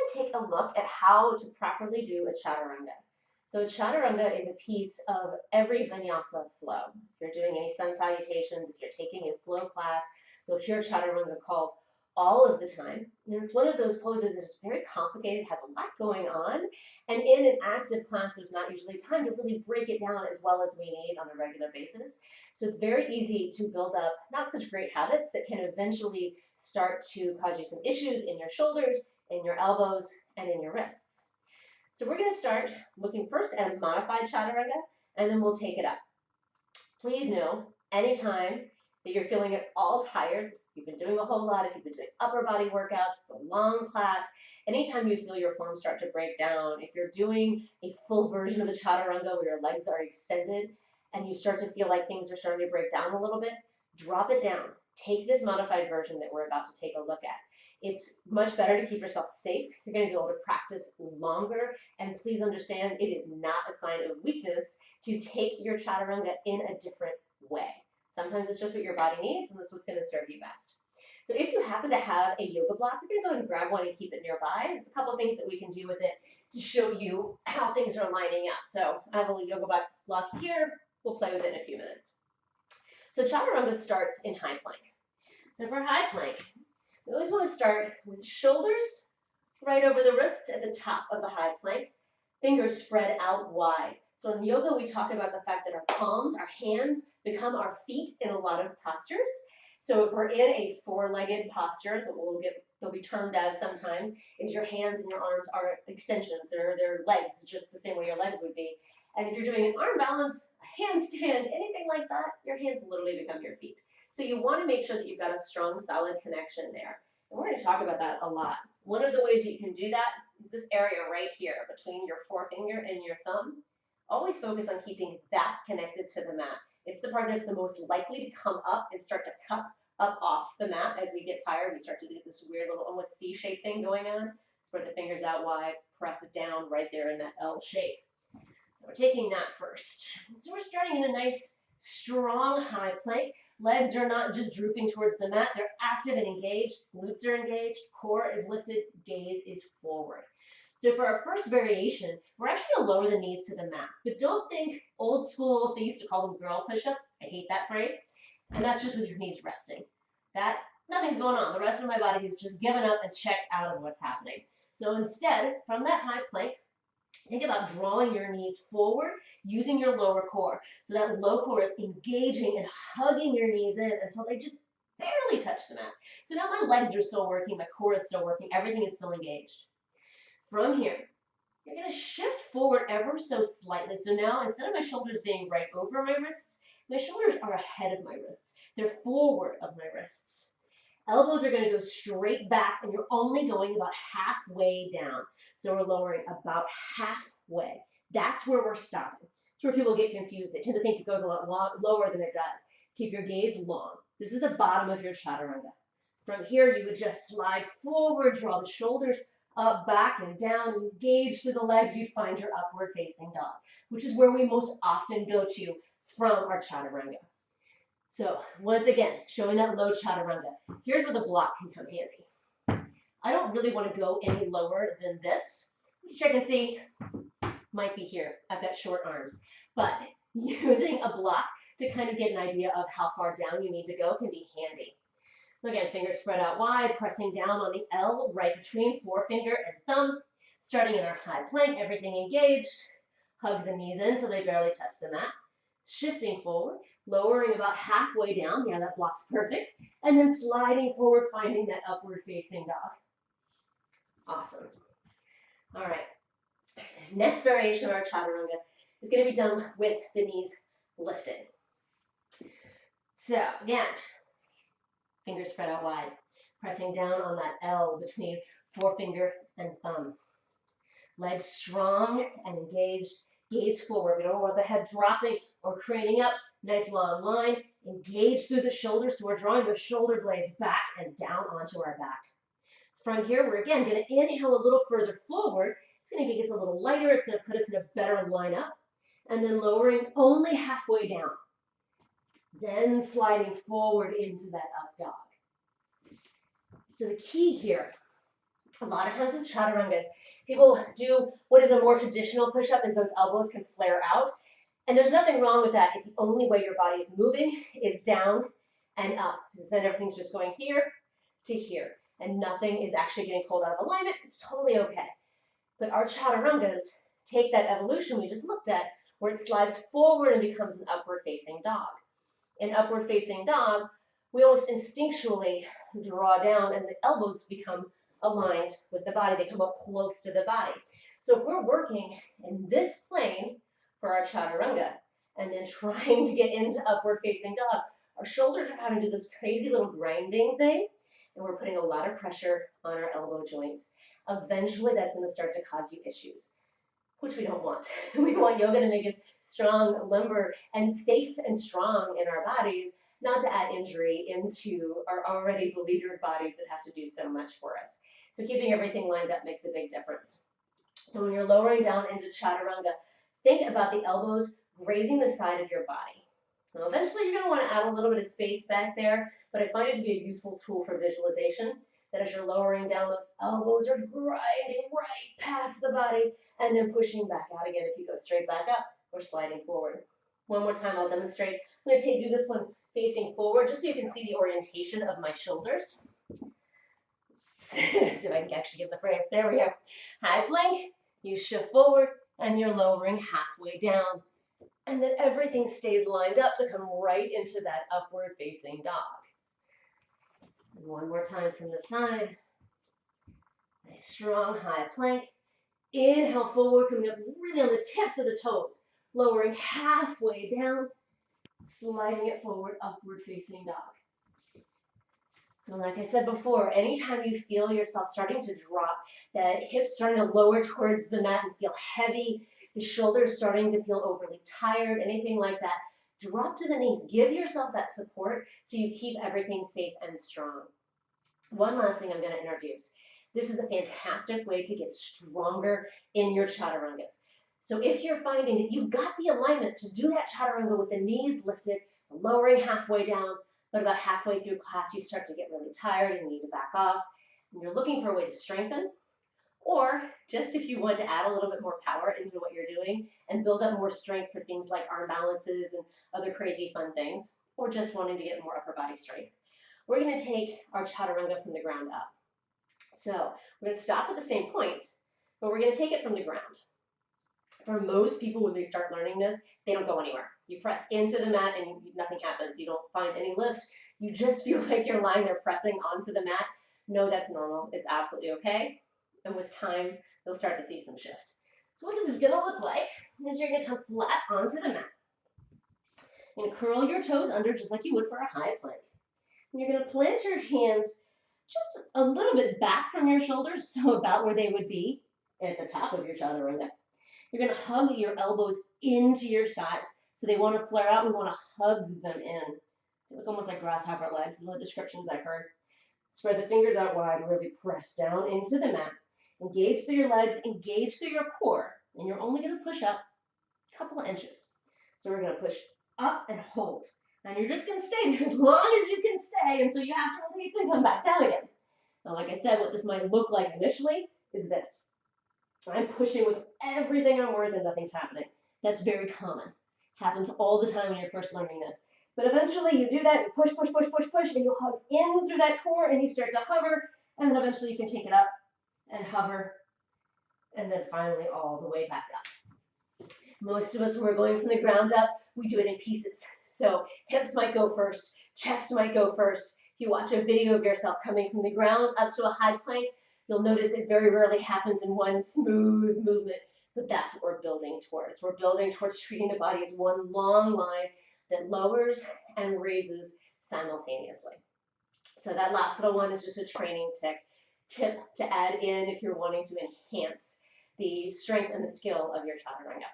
to take a look at how to properly do a chaturanga. So chaturanga is a piece of every vinyasa flow. If you're doing any sun salutations, if you're taking a flow class, you'll hear chaturanga called all of the time. And it's one of those poses that is very complicated, has a lot going on. And in an active class, there's not usually time to really break it down as well as we need on a regular basis. So it's very easy to build up not such great habits that can eventually start to cause you some issues in your shoulders, in your elbows, and in your wrists. So we're going to start looking first at a modified chaturanga, and then we'll take it up. Please know, anytime that you're feeling at all tired, you've been doing a whole lot, if you've been doing upper body workouts, it's a long class, anytime you feel your form start to break down, if you're doing a full version of the chaturanga where your legs are extended and you start to feel like things are starting to break down a little bit, drop it down. Take this modified version that we're about to take a look at. It's much better to keep yourself safe. You're going to be able to practice longer, and please understand it is not a sign of weakness to take your chaturanga in a different way. Sometimes it's just what your body needs, and that's what's going to serve you best. So if you happen to have a yoga block, you're going to go ahead and grab one and keep it nearby. There's a couple of things that we can do with it to show you how things are lining up. So I have a little yoga block here. We'll play with it in a few minutes. So chaturanga starts in high plank. So for high plank, we always want to start with shoulders right over the wrists at the top of the high plank, fingers spread out wide. So in yoga, we talk about the fact that our palms, our hands, become our feet in a lot of postures. So if we're in a four-legged posture, they'll be termed as sometimes, is your hands and your arms are extensions. They're legs, just the same way your legs would be. And if you're doing an arm balance, a handstand, anything like that, your hands literally become your feet. So you want to make sure that you've got a strong, solid connection there. And we're going to talk about that a lot. One of the ways you can do that is this area right here between your forefinger and your thumb. Always focus on keeping that connected to the mat. It's the part that's the most likely to come up and start to cup up off the mat as we get tired. We start to do this weird little almost C-shaped thing going on. Spread the fingers out wide, press it down right there in that L shape. So we're taking that first. So we're starting in a nice, strong high plank. Legs are not just drooping towards the mat. They're active and engaged. Glutes are engaged. Core is lifted. Gaze is forward. So for our first variation, we're actually going to lower the knees to the mat. But don't think old school, they used to call them girl push-ups. I hate that phrase. And that's just with your knees resting. Nothing's going on. The rest of my body has just given up and checked out of what's happening. So instead, from that high plank, think about drawing your knees forward using your lower core. So that low core is engaging and hugging your knees in until they just barely touch the mat. So now my legs are still working, my core is still working, everything is still engaged. From here, you're going to shift forward ever so slightly. So now instead of my shoulders being right over my wrists, my shoulders are ahead of my wrists. They're forward of my wrists. Elbows are going to go straight back, and you're only going about halfway down. So we're lowering about halfway. That's where we're stopping. That's where people get confused. They tend to think it goes a lot lower than it does. Keep your gaze long. This is the bottom of your chaturanga. From here, you would just slide forward, draw the shoulders up, back, and down, engage through the legs. You'd find your upward facing dog, which is where we most often go to from our chaturanga. So once again, showing that low chaturanga. Here's where the block can come handy. I don't really want to go any lower than this, which I can see might be here. I've got short arms. But using a block to kind of get an idea of how far down you need to go can be handy. So again, fingers spread out wide, pressing down on the L right between forefinger and thumb. Starting in our high plank, everything engaged. Hug the knees in so they barely touch the mat. Shifting forward, lowering about halfway down. Yeah, that block's perfect. And then sliding forward, finding that upward facing dog. Awesome. All right. Next variation of our chaturanga is going to be done with the knees lifted. So again, fingers spread out wide, pressing down on that L between forefinger and thumb. Legs strong and engaged. Gaze forward. We don't want the head dropping or craning up. Nice long line. Engage through the shoulders. So we're drawing those shoulder blades back and down onto our back. From here, we're again going to inhale a little further forward. It's going to make us a little lighter. It's going to put us in a better lineup. And then lowering only halfway down. Then sliding forward into that up dog. So the key here A lot of times with chaturangas, people do what is a more traditional push-up is those elbows can flare out. And there's nothing wrong with that if the only way your body is moving is down and up. Because then everything's just going here to here. And nothing is actually getting pulled out of alignment. It's totally okay. But our chaturangas take that evolution we just looked at, where it slides forward and becomes an upward facing dog. In upward facing dog, we almost instinctually draw down and the elbows become aligned with the body. They come up close to the body. So if we're working in this plane for our chaturanga and then trying to get into upward facing dog, our shoulders are having to do this crazy little grinding thing, and we're putting a lot of pressure on our elbow joints. Eventually, that's going to start to cause you issues, which we don't want. We want yoga to make us strong, limber, and safe and strong in our bodies, not to add injury into our already beleaguered bodies that have to do so much for us. So keeping everything lined up makes a big difference. So when you're lowering down into chaturanga, think about the elbows grazing the side of your body. Now, eventually you're going to want to add a little bit of space back there, but I find it to be a useful tool for visualization, that as you're lowering down, those elbows are grinding right past the body and then pushing back out again if you go straight back up or sliding forward. One more time, I'll demonstrate. I'm going to do this one facing forward just so you can see the orientation of my shoulders. See if I can actually get the frame. There we go. High plank, you shift forward, and you're lowering halfway down. And then everything stays lined up to come right into that upward facing dog. And one more time from the side. Nice strong high plank. Inhale forward, coming up really on the tips of the toes. Lowering halfway down, sliding it forward, upward facing dog. So like I said before, anytime you feel yourself starting to drop, that hips starting to lower towards the mat and feel heavy, the shoulders starting to feel overly tired, anything like that, drop to the knees. Give yourself that support so you keep everything safe and strong. One last thing I'm going to introduce. This is a fantastic way to get stronger in your chaturangas. So if you're finding that you've got the alignment to do that chaturanga with the knees lifted, lowering halfway down, but about halfway through class you start to get really tired and you need to back off, and you're looking for a way to strengthen, or just if you want to add a little bit more power into what you're doing and build up more strength for things like arm balances and other crazy fun things, or just wanting to get more upper body strength, we're going to take our chaturanga from the ground up. So we're going to stop at the same point, but we're going to take it from the ground. For most people, when they start learning this, they don't go anywhere. You press into the mat and nothing happens. You don't find any lift. You just feel like you're lying there pressing onto the mat. No, that's normal. It's absolutely okay. And with time, you'll start to see some shift. So what this is going to look like is you're going to come flat onto the mat. You're going to curl your toes under just like you would for a high plank. And you're going to plant your hands just a little bit back from your shoulders, so about where they would be at the top of your chaturanga. You're going to hug your elbows into your sides. So they want to flare out. We want to hug them in. They look almost like grasshopper legs in the descriptions I've heard. Spread the fingers out wide. Really press down into the mat. Engage through your legs. Engage through your core. And you're only going to push up a couple of inches. So we're going to push up and hold. And you're just going to stay there as long as you can stay until you have to release and come back down again. Now, like I said, what this might look like initially is this. I'm pushing with everything I'm worth and nothing's happening. That's very common. Happens all the time when you're first learning this. But eventually you do that, you push, push, push, push, push, and you hug in through that core and you start to hover, and then eventually you can take it up and hover, and then finally all the way back up. Most of us, when we're going from the ground up, we do it in pieces. So hips might go first, chest might go first. If you watch a video of yourself coming from the ground up to a high plank, you'll notice it very rarely happens in one smooth movement, but that's what we're building towards. We're building towards treating the body as one long line that lowers and raises simultaneously. So that last little one is just a training tip to add in if you're wanting to enhance the strength and the skill of your chaturanga.